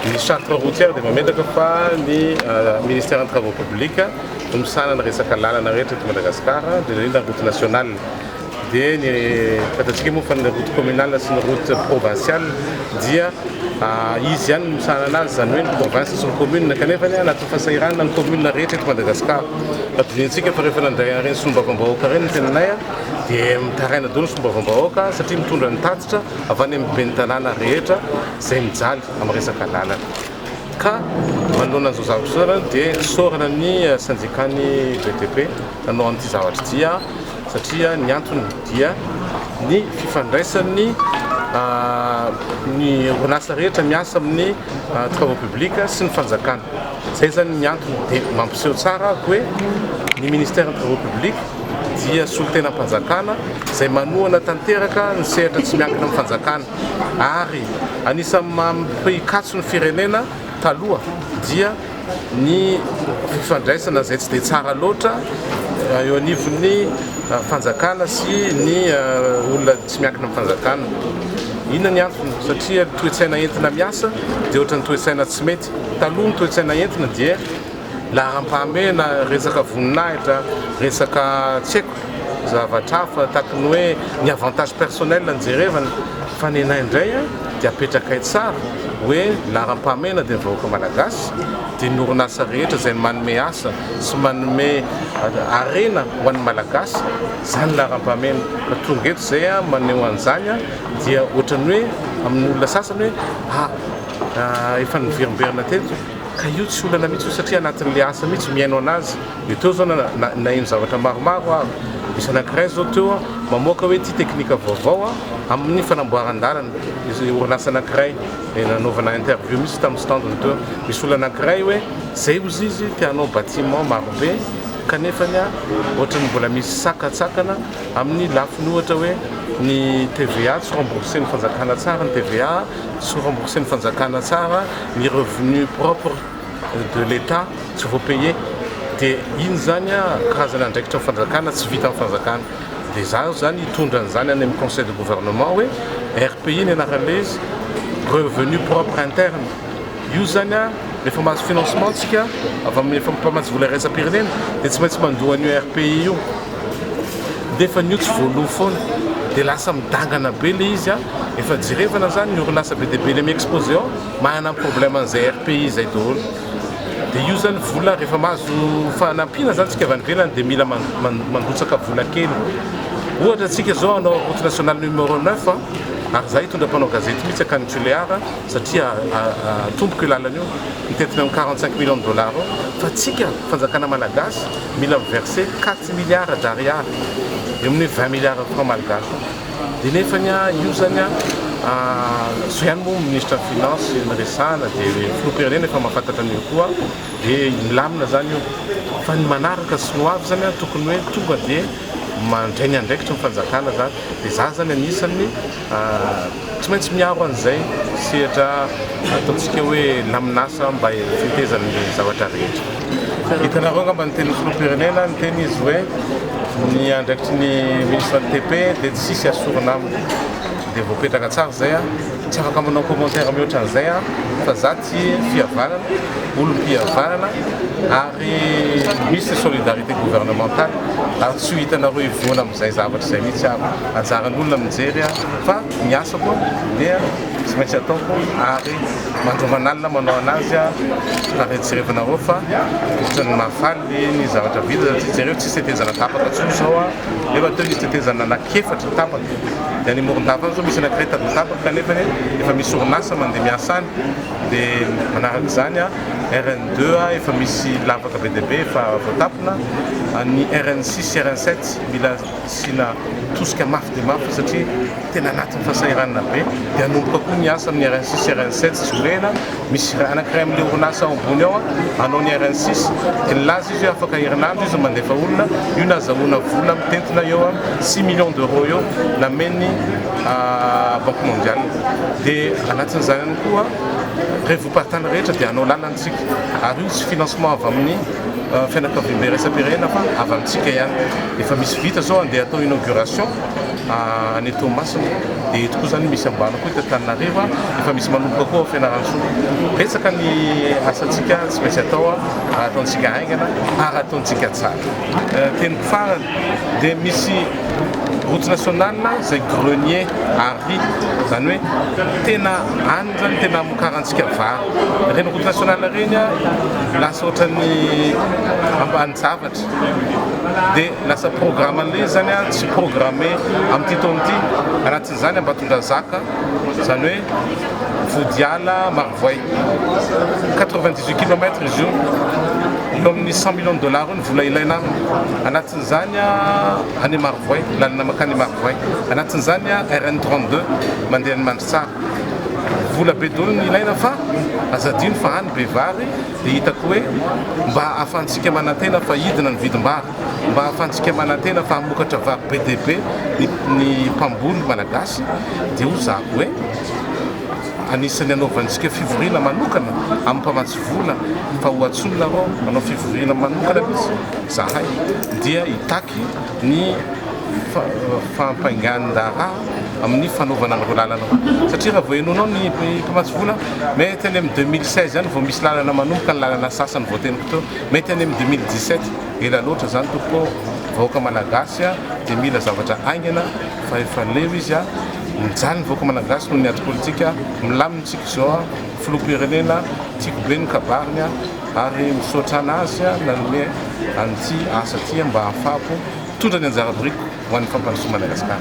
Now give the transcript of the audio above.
Ny charte routière dia mametaka fa ny ministère des travaux publics no misanana resaka lalana rehetra eto Madagasikara dia indrindra route nationale dia ny fatantsika moa fa ny route communale sy ny route provinciale dia izy ihany no misanana azy zany hoe ny province sy ny commune kanefa ny anaty fahasahiranana ny commune rehetra eto Madagasikara fatozintsika fa rehefa nandray reny solombavam-bahoaka reny ny tenanay dia mitaraina daholo ny solombavam-bahoaka satria mitondra ny tatitra avy any amin'ny ben'ny tanàna rehetra izay mijaly amin'ny resaka lalana ka manoloana an'izao zavatra zao dia sorana ny syndicat-ny BTP nanao an'ity zavatra dia satria ny antony dia ny fifandraisan'ny ny orinasa rehetra miasa amin'ny travaux publics sy ny fanjakana zay zany ny antony dia mampiseho tsara hoe ny ministère des travaux publics dia solotena mpanjakana izay manohana tanteraka ny sehatra tsy miankina amin'ny fanjakana ary anisan'ny mampikatso ny firenena taloha dia ny fifandraisana izay tsy dia tsara loatra eo anivon'ny fanjakana sy ny olona tsy miankina amin'ny fanjakana. Inona ny antony satria toe-tsaina entina miasa dia ohatran'ny toe-tsaina tsy mety. Taloha ny toe-tsaina entina dia laharam-pahamehana resaka voninahitra resaka tsy haiko zavatra hafa tahaka ny hoe ny avantage personnel nijerevana fa ny anay indray dia apetrakay tsara hoe laharam-pahamehana dia ny vahoaka malagasy dia ny orinasa rehetra izay manome asa sy manome arena ho an'ny malagasy zany laharam-pahamehana ka tonga eto izay maneho an'izany dia ohatran'ny hoe amin'ny olona sasany hoe efa niverimberina teto ka io tsy olana mihitsy satria anatin'le asa mihitsy miaino anazy dia teo zao naino zavatra maromaro misy anankiray zao teo mamoaka hoe ty teknika vaovao amin'ny fanamboaran-dalana izy orinasa anankiray nanaovana interview misy tamin'ny standony teo misy olona anankiray hoe zay ozy izy tianao bâtiment marobe kanefany ohatrany mbola misy sakatsakana amin'ny lafiny ohatra hoe ny TVA tsy remboursé ny fanjakana tsara ny TVA tsy remboursé ny fanjakana tsara ny revenu propre de l'État tsy voapayé dia iny zany karazana andraikitra ny fanjakana tsy vita amin'ny fanjakana dia zaho zany hitondra an'izany any amin'ny conseil de gouvernement hoe RPI ny anaran'le izy revenu propre interne io zany rehefa mahazo financement tsika avy amin'ny efa mpamatsy vola iraisam-pirenena dia tsy maintsy mandohan'io RPI io dia efa n'io tsy voaloha foana dia lasa midangana be le izy efa jerevana zany ny orinasa be dia be le mi-exposé ao manana problème an'izay RPI zay daholo dia io zany vola rehefa mahazo fanampiana zany tsika avy any ivelany dia mila mandotsaka vola kely ohatra atsika zao anao route nationale numéro 9 ary za hitondra mpanao gazety mihitsy akany Tuleara satria tomboka io lalana io mitetina amin'ny 45 millions de dollars fa tsika fanjakana malagasy mila miverser 4 milliards d'ariary eo amin'ny 20 milliards de francs malagasy dia nefany io zany so ihany moa ministre des finances niresahana dia filoham-pirenena efa mahafantatra an'io koa dia milamina zany io fa ny manaraka sy no avy zany tokony hoe tonga dia mandray ny andraikitra ny fanjakana zany dia za zany anisan'ny tsy maintsy miaro an'izay sehatra ataontsika hoe laminasa mba fitezan'ny zavatra rehetra. Hitanareo angamba ny teny filoham-pirenena ny teny izy hoe ny andraikitry ny ministre ny TP dia tsisy asorana aminy dia voapetraka tsara zay tsy afaka manao commentaire mihoatra an'izay fa za ty fihavanana olom-pihavanana ary misy solidarité gouvernementale ary tsy ho hitanareo ivoana amin'izay zavatra izay mihitsy anjaran'olona mijery fa ny asako dia tsy maintsy ataoko ary mandromanalina manao anazy ary jerevanareo fa ohatrany mahafaly ny zavatra vita satria jereo tsisy tetezana tapaka tsoa zao efa teo izy tetezana anakefatra tapaka dia ny moron-tapaka zao misy anankiray tady tapaka kanefa efa misy orinasa mandeha miasa any dia manaraka izany RN2 efa misy lavaka be dia be efa voatapona ny RN6 RN7 mila sina tosika mafy dia mafy satria tena anatin'ny fahasahiranana be dia anomboka koa ny asa amin'ny RN6 RN7 tsy horena misy anankiray amin'le orinasa ambony ao anao ny RN6 dia nilaza izy hoe afaka herinandro izy mandefa olona io nazahoana vola mitentina eo 6 millions d'euros eo nameny Banque mondiale dia anatin'izany ihany koa rehefa partana rehetra dia anao lalantsika ary io tsy financement avy amin'ny fianakaviam-be raisam-pirenena fa avy amintsika ihany efa misy vita zao andeha atao inauguration any Toamasina dia eto koa zany misy ambany koa Antananarivo efa misy manomboka koa fianarantsoa. Resaka ny asantsika tsy maintsy atao raha ataontsika haingana ary ataontsika tsara. Teniko farany dia misy route nationale zay grenier Henri, zany hoe tena any zany tena amokarantsika vary. Reny route nationale reny lasa ohatran'ny ambany zavatra dia lasa programme an'ilay zany tsy programme amin'ity taona ity. Anatin'izany Ambatondrazaka, zany hoe Vodiala Marivoay 98 km izy io, eo amin'ny 100 millions de dollars ny vola ilaina anatin'izany any Marivoay, lalana makany Marivoay. Anatin'izany RN 32 mandeha ny Mandritsara, vola be daholo ny ilaina fa azadino fa any be vary. Dia hitako hoe mba ahafahantsika manantena fa hidina ny vidim-bary, mba ahafahantsika manantena fa hamokatra vary be dia be ny mpamboly malagasy. Dia hozako hoe anisany anaovantsika fivoriana manokana amin'ny mpamatsy vola fa ho atsonona rao manao fivoriana manokana mihitsy zahay dia hitaky ny fampainganin-dara amin'ny fanaovana an'ireo lalana. Satria raha vao henonao ny mpamatsy vola, mety any amin'ny 2016 zany vao misy lalana manomboka ny lalana sasany vao teniko teo, mety any amin'ny 2017 ela loatra zany toko vahoaka malagasy dia mila zavatra aingana fa efa leo izy mijaly ny vahoaka malagasy noho ny ady politika milamintsika zao filoham-pirenena tiako be ny kabariny ary misaotra anazy nanome an'ity asa ty mba hahafahapo tondra ny anjara biriko ho an'ny fampandrosoa Madagasikara.